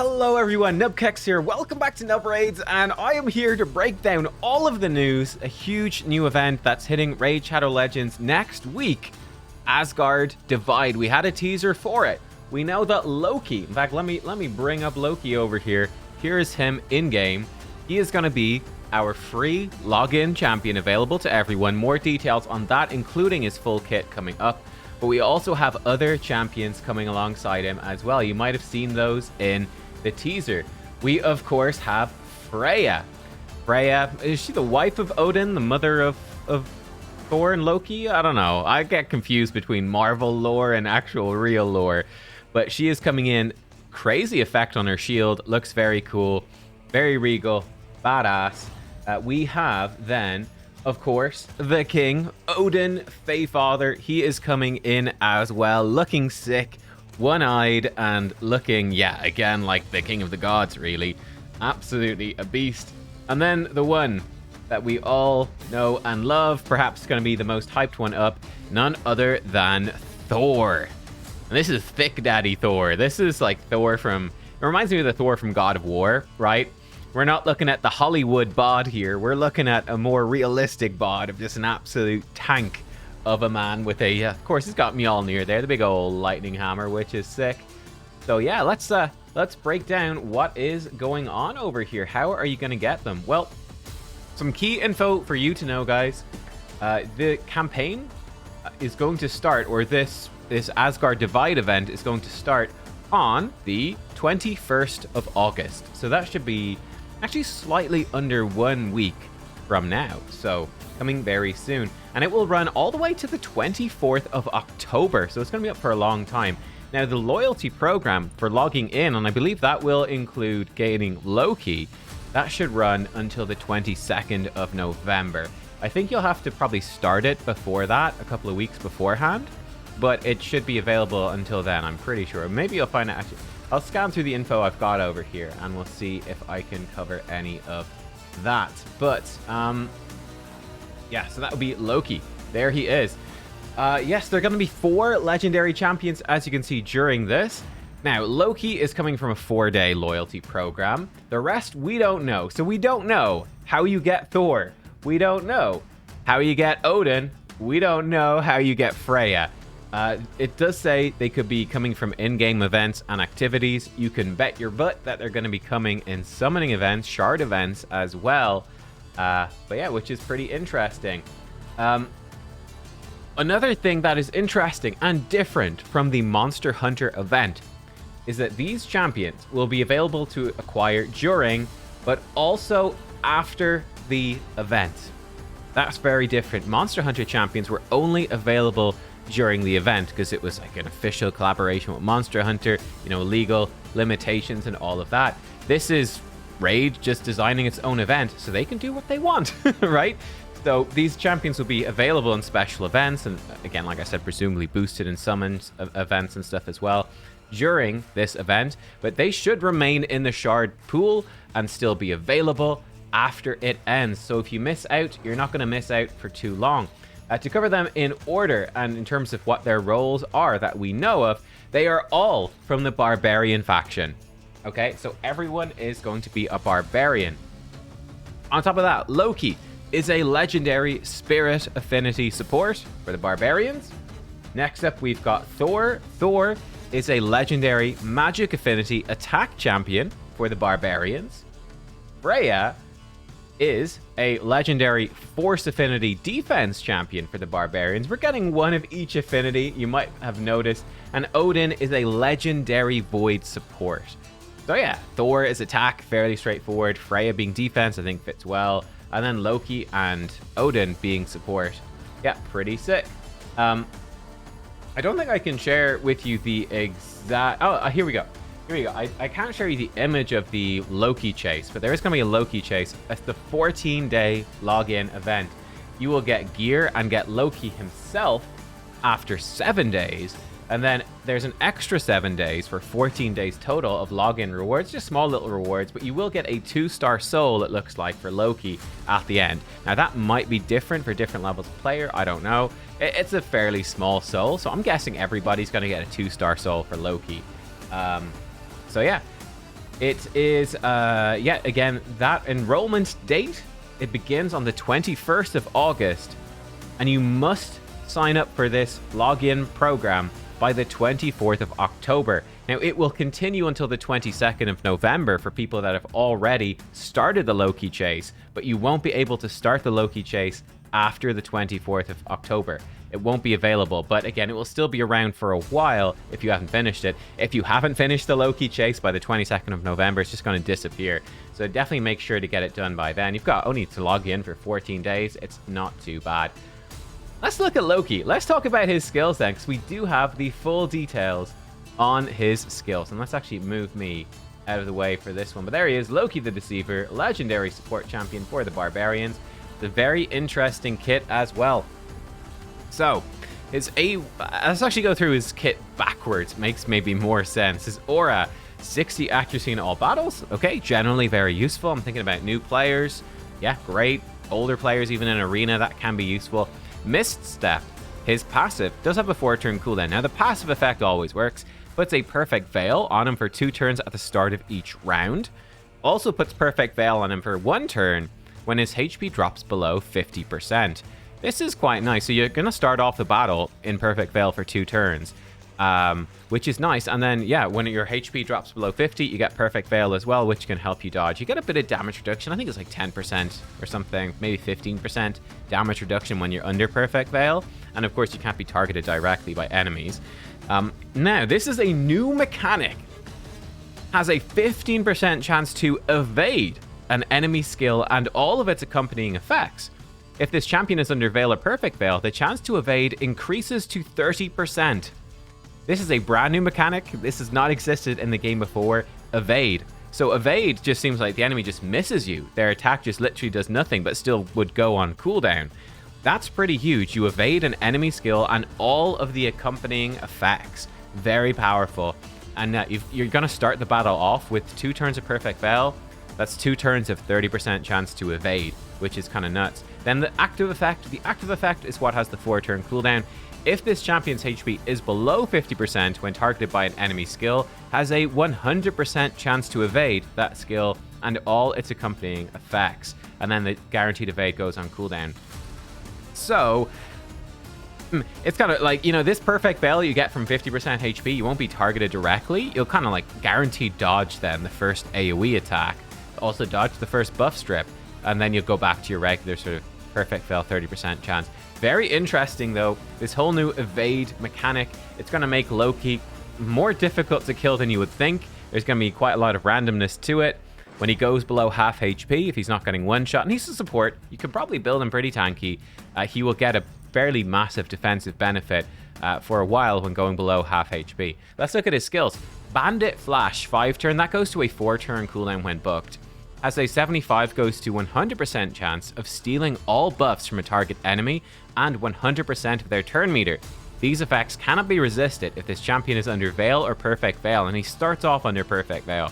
Hello everyone, nubkeks here, welcome back to Nub Raids, and I am here to break down all of the news, a huge new event that's hitting Raid Shadow Legends next week, Asgard Divide. We had a teaser for it. We know that Loki, in fact, let me bring up Loki over here. Here is him in-game. He is going to be our free login champion available to everyone. More details on that, including his full kit, coming up. But we also have other champions coming alongside him as well. You might have seen those in the teaser. We, of course, have Freya. Freya, is she the wife of Odin, the mother of Thor and Loki? I don't know. I get confused between Marvel lore and actual real lore. But she is coming in. Crazy effect on her shield. Looks very cool. Very regal. Badass. We have then, of course, the king, Odin, Fae Father. He is coming in as well, looking sick, one-eyed, and looking, yeah, again, like the king of the gods, really. Absolutely a beast. And then the one that we all know and love, perhaps going to be the most hyped one up, none other than Thor. And this is Thick Daddy Thor. This is like Thor from, it reminds me of the Thor from God of War, right? We're not looking at the Hollywood bod here. We're looking at a more realistic bod of just an absolute tank of a man with a, of course, he's got Mjolnir there, the big old lightning hammer, which is sick. So yeah, let's break down what is going on over here. How are you going to get them? Well, some key info for you to know, guys. The campaign is going to start, or this Asgard Divide event is going to start on the 21st of August. So that should be actually slightly under 1 week from now, so coming very soon, and it will run all the way to the 24th of October, so it's going to be up for a long time. Now, the loyalty program for logging in, and I believe that will include gaining Loki, that should run until the 22nd of November. I think you'll have to probably start it before that, a couple of weeks beforehand, but it should be available until then, I'm pretty sure. Maybe you'll find it actually. I'll scan through the info I've got over here, and we'll see if I can cover any of that. But, yeah, so that would be Loki. There he is. Yes, there are going to be 4 legendary champions, as you can see, during this. Now, Loki is coming from a 4-day loyalty program. The rest, we don't know. So we don't know how you get Thor. We don't know how you get Odin. We don't know how you get Freya. It does say they could be coming from in-game events and activities. You can bet your butt that they're going to be coming in summoning events, shard events as well. But yeah, which is pretty interesting. Another thing that is interesting and different from the Monster Hunter event is that these champions will be available to acquire during, but also after the event. That's very different. Monster Hunter champions were only available during the event because it was like an official collaboration with Monster Hunter, you know, legal limitations and all of that. This is Raid just designing its own event, so they can do what they want, right? So these champions will be available in special events, and again, like I said, presumably boosted in summons events and stuff as well during this event, but they should remain in the shard pool and still be available after it ends. So if you miss out, you're not going to miss out for too long. To cover them in order and in terms of what their roles are that we know of, they are all from the Barbarian faction. Okay, so everyone is going to be a Barbarian. On top of that, Loki is a legendary Spirit Affinity support for the Barbarians. Next up, we've got Thor. Thor is a legendary Magic Affinity attack champion for the Barbarians. Freya is a legendary Force Affinity defense champion for the Barbarians. We're getting one of each affinity, you might have noticed. And Odin is a legendary Void support. So yeah, Thor is attack, fairly straightforward. Freya being defense, I think fits well. And then Loki and Odin being support. Yeah, pretty sick. I don't think I can share with you the exact... Oh, here we go. Here we go. I can't show you the image of the Loki chase, but there is going to be a Loki chase. It's the 14-day login event. You will get gear and get Loki himself after 7 days. And then there's an extra 7 days for 14 days total of login rewards, just small little rewards, but you will get a 2-star soul, it looks like, for Loki at the end. Now, that might be different for different levels of player. I don't know. It's a fairly small soul, so I'm guessing everybody's going to get a 2-star soul for Loki. So yeah, It is, yeah, again, that enrollment date, it begins on the 21st of August, and you must sign up for this login program by the 24th of October. Now, it will continue until the 22nd of November for people that have already started the Loki chase, but you won't be able to start the Loki chase after the 24th of October. It won't be available, but again, it will still be around for a while if you haven't finished it. If you haven't finished the Loki chase by the 22nd of November, it's just going to disappear. So definitely make sure to get it done by then. You've got only to log in for 14 days. It's not too bad. Let's look at Loki. Let's talk about his skills then, because we do have the full details on his skills. And let's actually move me out of the way for this one. But there he is, Loki the Deceiver, legendary support champion for the Barbarians. It's a very interesting kit as well. So, let's actually go through his kit backwards. Makes maybe more sense. His aura, 60 accuracy in all battles. Okay, generally very useful. I'm thinking about new players. Yeah, great. Older players, even in arena, that can be useful. Mist Step, his passive, does have a 4-turn cooldown. Now, the passive effect always works. Puts a Perfect Veil on him for 2 turns at the start of each round. Also puts Perfect Veil on him for 1 turn when his HP drops below 50%. This is quite nice. So you're going to start off the battle in Perfect Veil for 2 turns, which is nice. And then, yeah, when your HP drops below 50, you get Perfect Veil as well, which can help you dodge. You get a bit of damage reduction. I think it's like 10% or something, maybe 15% damage reduction when you're under Perfect Veil. And of course, you can't be targeted directly by enemies. Now, this is a new mechanic. Has a 15% chance to evade an enemy skill and all of its accompanying effects. If this champion is under Veil or Perfect Veil, the chance to evade increases to 30%. This is a brand new mechanic. This has not existed in the game before. Evade. So evade just seems like the enemy just misses you. Their attack just literally does nothing, but still would go on cooldown. That's pretty huge. You evade an enemy skill and all of the accompanying effects. Very powerful. And you're going to start the battle off with 2 turns of Perfect Veil. That's 2 turns of 30% chance to evade, which is kind of nuts. Then the active effect is what has the 4-turn cooldown. If this champion's HP is below 50% when targeted by an enemy skill, has a 100% chance to evade that skill and all its accompanying effects. And then the guaranteed evade goes on cooldown. So, it's kind of like, you know, this Perfect Veil you get from 50% HP, you won't be targeted directly. You'll kind of like guaranteed dodge then the first AoE attack. Also dodge the first buff strip. And then you'll go back to your regular sort of Perfect Veil 30% chance. Very interesting though, this whole new evade mechanic. It's going to make Loki more difficult to kill than you would think. There's going to be quite a lot of randomness to it. When he goes below half HP, if he's not getting one shot, and he's a support, you could probably build him pretty tanky. He will get a fairly massive defensive benefit for a while when going below half HP. Let's look at his skills. Bandit Flash, 5-turn, that goes to a 4-turn cooldown when booked. As a 75 goes to 100% chance of stealing all buffs from a target enemy and 100% of their turn meter. These effects cannot be resisted if this champion is under Veil or Perfect Veil, and he starts off under Perfect Veil.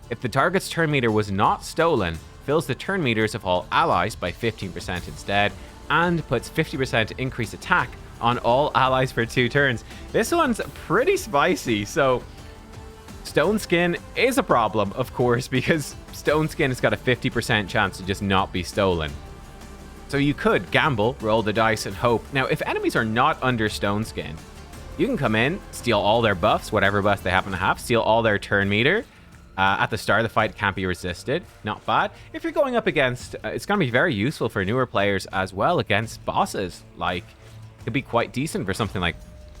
If the target's turn meter was not stolen, fills the turn meters of all allies by 15% instead, and puts 50% increased attack on all allies for 2 turns. This one's pretty spicy, so Stone Skin is a problem, of course, because Stone Skin has got a 50% chance to just not be stolen. So you could gamble, roll the dice, and hope. Now, if enemies are not under Stone Skin, you can come in, steal all their buffs, whatever buffs they happen to have, steal all their turn meter. At the start of the fight, it can't be resisted. Not bad. If you're going up against, it's going to be very useful for newer players as well against bosses. Like, it could be quite decent for something like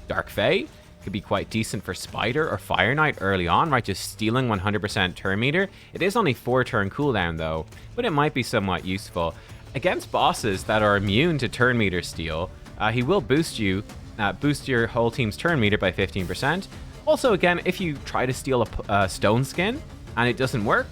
Dark Fae. Could be quite decent for Spider or Fire Knight early on, right? Just stealing 100% turn meter. It is only 4-turn cooldown though, but it might be somewhat useful. Against bosses that are immune to turn meter steal, he will boost your whole team's turn meter by 15%. Also, again, if you try to steal a Stone Skin and it doesn't work,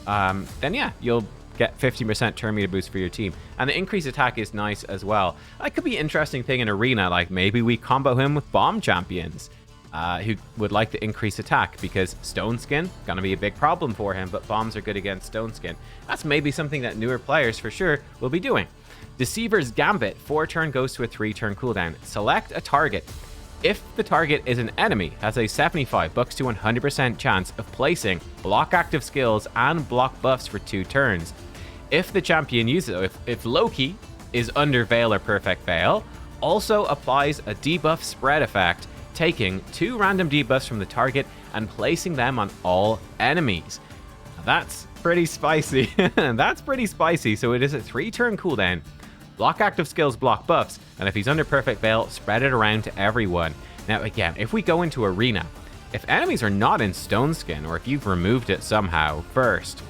then yeah, you'll get 50% turn meter boost for your team. And the increased attack is nice as well. That could be an interesting thing in arena, like maybe we combo him with bomb champions who would like the increased attack, because Stone Skin, gonna be a big problem for him, but bombs are good against Stone Skin. That's maybe something that newer players for sure will be doing. Deceiver's Gambit, 4-turn goes to a 3-turn cooldown. Select a target. If the target is an enemy, has a 75 bucks to 100% chance of placing block active skills and block buffs for 2 turns. If the champion uses, if Loki is under Veil or Perfect Veil, also applies a debuff spread effect, taking 2 random debuffs from the target and placing them on all enemies. That's pretty spicy. That's pretty spicy. So it is a 3-turn cooldown. Block active skills, block buffs, and if he's under Perfect Veil, spread it around to everyone. Now again, if we go into Arena, if enemies are not in Stone Skin, or if you've removed it somehow first,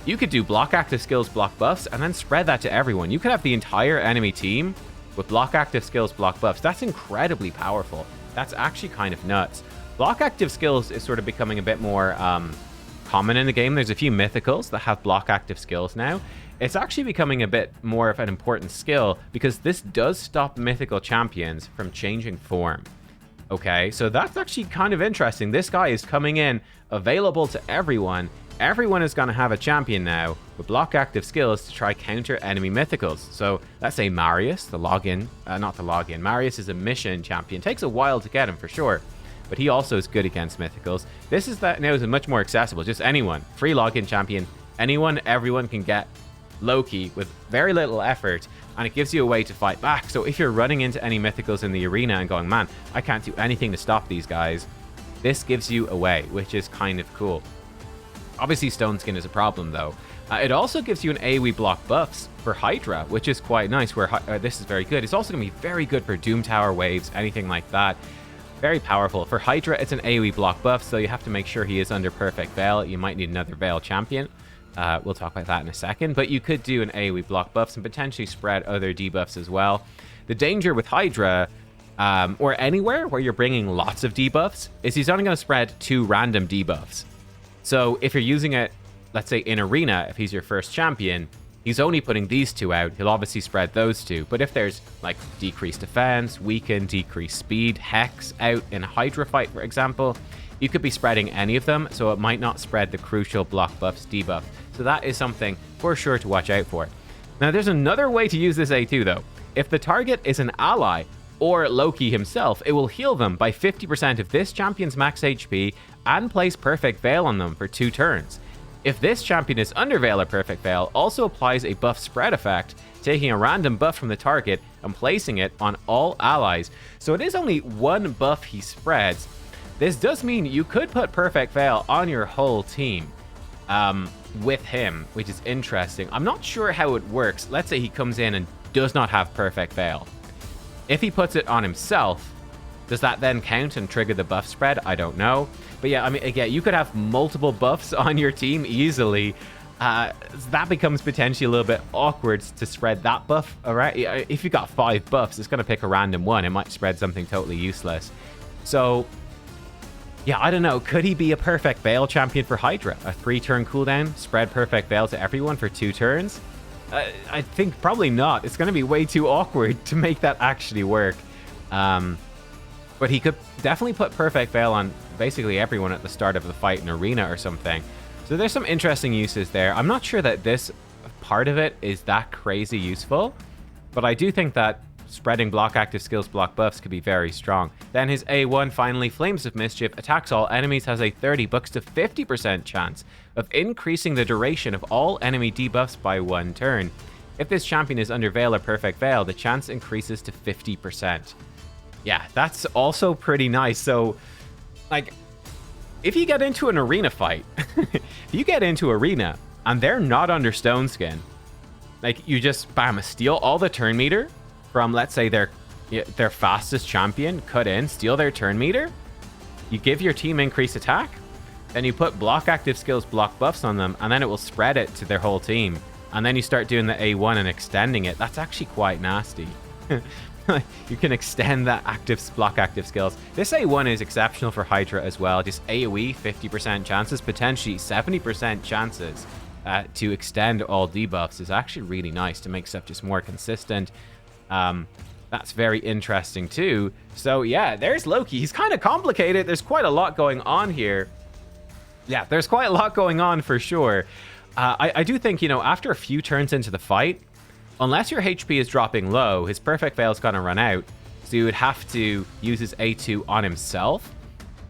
you could do block active skills, block buffs, and then spread that to everyone. You could have the entire enemy team with block active skills, block buffs. That's incredibly powerful. That's actually kind of nuts. Block active skills is sort of becoming a bit more common in the game. There's a few mythicals that have block active skills now. It's actually becoming a bit more of an important skill because this does stop mythical champions from changing form. Okay, so that's actually kind of interesting. This guy is coming in available to everyone. Everyone is going to have a champion now with block active skills to try counter enemy mythicals. So let's say Marius, Marius is a mission champion. Takes a while to get him for sure, but he also is good against mythicals. This is now is much more accessible. Just anyone, free login champion, everyone can get Loki with very little effort, and it gives you a way to fight back. So if you're running into any mythicals in the arena and going, man, I can't do anything to stop these guys, this gives you a way, which is kind of cool. Obviously, Stone Skin is a problem, though. It also gives you an AoE block buffs for Hydra, which is quite nice, where this is very good. It's also going to be very good for Doom Tower waves, anything like that. Very powerful. For Hydra, it's an AoE block buff, so you have to make sure he is under Perfect Veil. You might need another Veil champion. We'll talk about that in a second, but you could do an AoE block buffs and potentially spread other debuffs as well. The danger with Hydra, or anywhere where you're bringing lots of debuffs, is he's only going to spread 2 random debuffs. So if you're using it, let's say in Arena, if he's your first champion, he's only putting these 2 out. He'll obviously spread those 2. But if there's like decreased defense, weaken, decreased speed, hex out in a Hydra fight, for example, you could be spreading any of them, so it might not spread the crucial block buffs debuff. So that is something for sure to watch out for. Now there's another way to use this A2 though. If the target is an ally or Loki himself, it will heal them by 50% of this champion's max HP and place Perfect Veil on them for 2 turns. If this champion is under Veil or Perfect Veil, also applies a buff spread effect, taking a random buff from the target and placing it on all allies. So it is only 1 buff he spreads. This does mean you could put Perfect Veil on your whole team with him, which is interesting. I'm not sure how it works. Let's say he comes in and does not have Perfect Veil. If he puts it on himself, does that then count and trigger the buff spread? I don't know. But yeah, I mean, again, you could have multiple buffs on your team easily. That becomes potentially a little bit awkward to spread that buff around. If you've got 5 buffs, it's going to pick a random one. It might spread something totally useless. So yeah, I don't know. Could he be a Perfect Veil champion for Hydra? A 3-turn cooldown, spread Perfect Veil to everyone for 2 turns? I think probably not. It's going to be way too awkward to make that actually work. But he could definitely put Perfect Veil on basically everyone at the start of the fight in Arena or something. So there's some interesting uses there. I'm not sure that this part of it is that crazy useful, but I do think that spreading block active skills, block buffs could be very strong. Then his A1, finally, Flames of Mischief, attacks all enemies, has a 30 bucks to 50% chance of increasing the duration of all enemy debuffs by 1 turn. If this champion is under Veil or Perfect Veil, the chance increases to 50%. Yeah, that's also pretty nice. So, like, if you get into an arena fight, if you get into Arena and they're not under Stone Skin, like, you just, bam, steal all the turn meter from, let's say, their fastest champion, cut in, steal their turn meter, you give your team increased attack, then you put block active skills, block buffs on them, and then it will spread it to their whole team. And then you start doing the A1 and extending it. That's actually quite nasty. You can extend that block active skills. This A1 is exceptional for Hydra as well. Just AoE, 50% chances, potentially 70% chances to extend all debuffs is actually really nice to make stuff just more consistent. That's very interesting too. So yeah, there's Loki. He's kind of complicated. There's quite a lot going on here. Yeah, there's quite a lot going on for sure. I do think, you know, after a few turns into the fight, unless your HP is dropping low, his Perfect Veil is going to run out. So you would have to use his A2 on himself,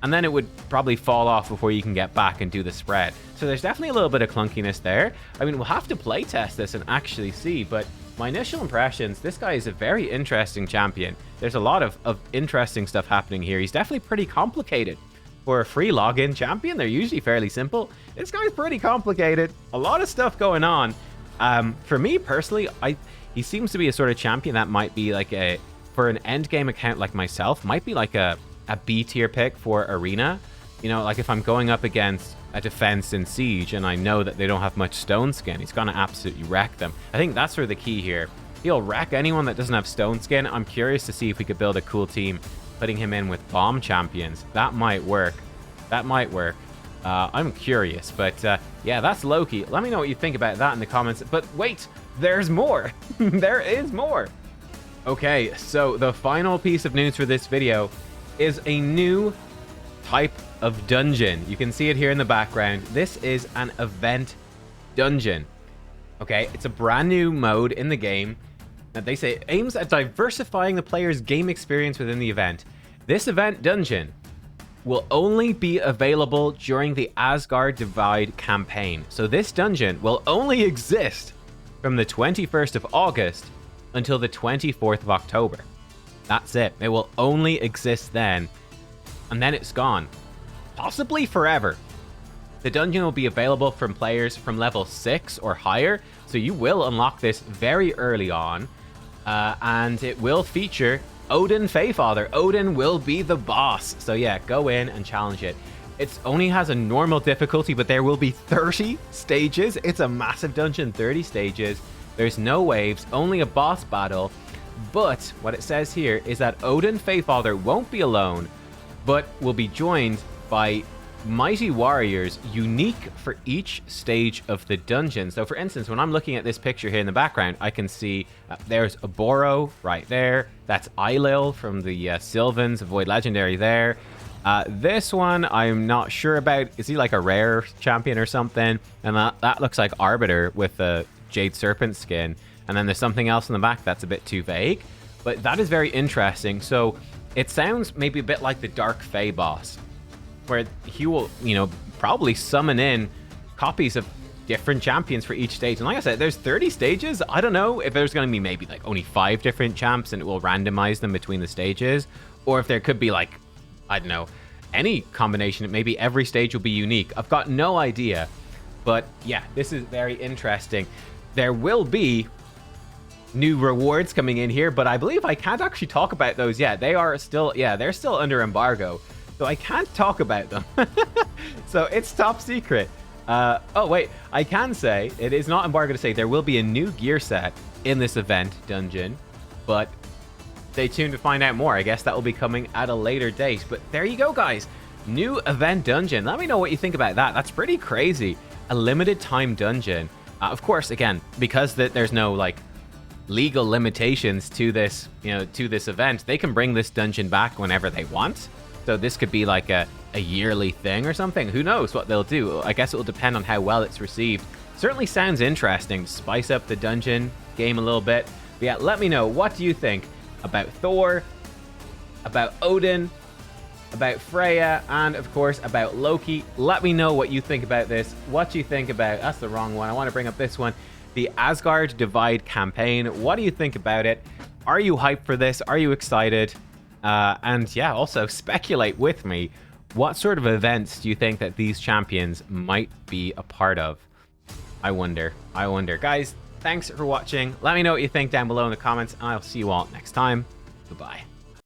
and then it would probably fall off before you can get back and do the spread. So there's definitely a little bit of clunkiness there. I mean, we'll have to play test this and actually see, but my initial impressions, this guy is a very interesting champion. There's a lot of interesting stuff happening here. He's definitely pretty complicated. For a free login champion, they're usually fairly simple. This guy's pretty complicated. A lot of stuff going on. For me personally, he seems to be a sort of champion that might be like for an end game account like myself, might be like a B tier pick for arena. You know, like if I'm going up against a defense in Siege and I know that they don't have much stone skin, he's gonna absolutely wreck them. I think that's sort of the key here. He'll wreck anyone that doesn't have stone skin. I'm curious to see if we could build a cool team, putting him in with bomb champions. That might work. That might work. I'm curious, but yeah, that's Loki. Let me know what you think about that in the comments. But wait, there's more. There is more. Okay, so the final piece of news for this video is a new type of dungeon. You can see it here in the background. This is an event dungeon. Okay, it's a brand new mode in the game that they say aims at diversifying the player's game experience within the event. This event dungeon will only be available during the Asgard Divide campaign. So this dungeon will only exist from the 21st of August until the 24th of October. That's it. It will only exist then, and then it's gone. Possibly forever. The dungeon will be available from players from level 6 or higher, so you will unlock this very early on, and it will feature Odin Feyfather. Odin will be the boss. So yeah, go in and challenge it. It only has a normal difficulty, but there will be 30 stages. It's a massive dungeon, 30 stages. There's no waves, only a boss battle. But what it says here is that Odin Feyfather won't be alone, but will be joined by mighty warriors unique for each stage of the dungeon. So for instance, when I'm looking at this picture here in the background, I can see there's a Boro right there. That's Eilil from the Sylvans of Void Legendary there. This one I'm not sure about. Is he like a rare champion or something? And that looks like Arbiter with a Jade Serpent skin. And then there's something else in the back that's a bit too vague, but that is very interesting. So it sounds maybe a bit like the Dark Fae boss, where he will, you know, probably summon in copies of different champions for each stage. And like I said, there's 30 stages. I don't know if there's going to be maybe like only 5 different champs and it will randomize them between the stages, or if there could be like, I don't know, any combination. Maybe every stage will be unique. I've got no idea. But yeah, this is very interesting. There will be new rewards coming in here, but I believe I can't actually talk about those yet. They are still, yeah, they're still under embargo, so I can't talk about them. So it's top secret. Oh wait, I can say it is not embargo to say there will be a new gear set in this event dungeon, but stay tuned to find out more. I guess that will be coming at a later date. But there you go, guys. New event dungeon. Let me know what you think about that. That's pretty crazy. A limited time dungeon. Of course, again, because there's no like legal limitations to this, you know, to this event, they can bring this dungeon back whenever they want. So this could be like a yearly thing or something. Who knows what they'll do? I guess it will depend on how well it's received. Certainly sounds interesting. Spice up the dungeon game a little bit. But yeah, let me know, what do you think about Thor, about Odin, about Freya, and of course about Loki? Let me know what you think about this. What do you think about, that's the wrong one, I want to bring up this one, the Asgard Divide campaign. What do you think about it? Are you hyped for this? Are you excited? And yeah, also speculate with me. What sort of events do you think that these champions might be a part of? I wonder. Guys, thanks for watching. Let me know what you think down below in the comments, and I'll see you all next time. Goodbye.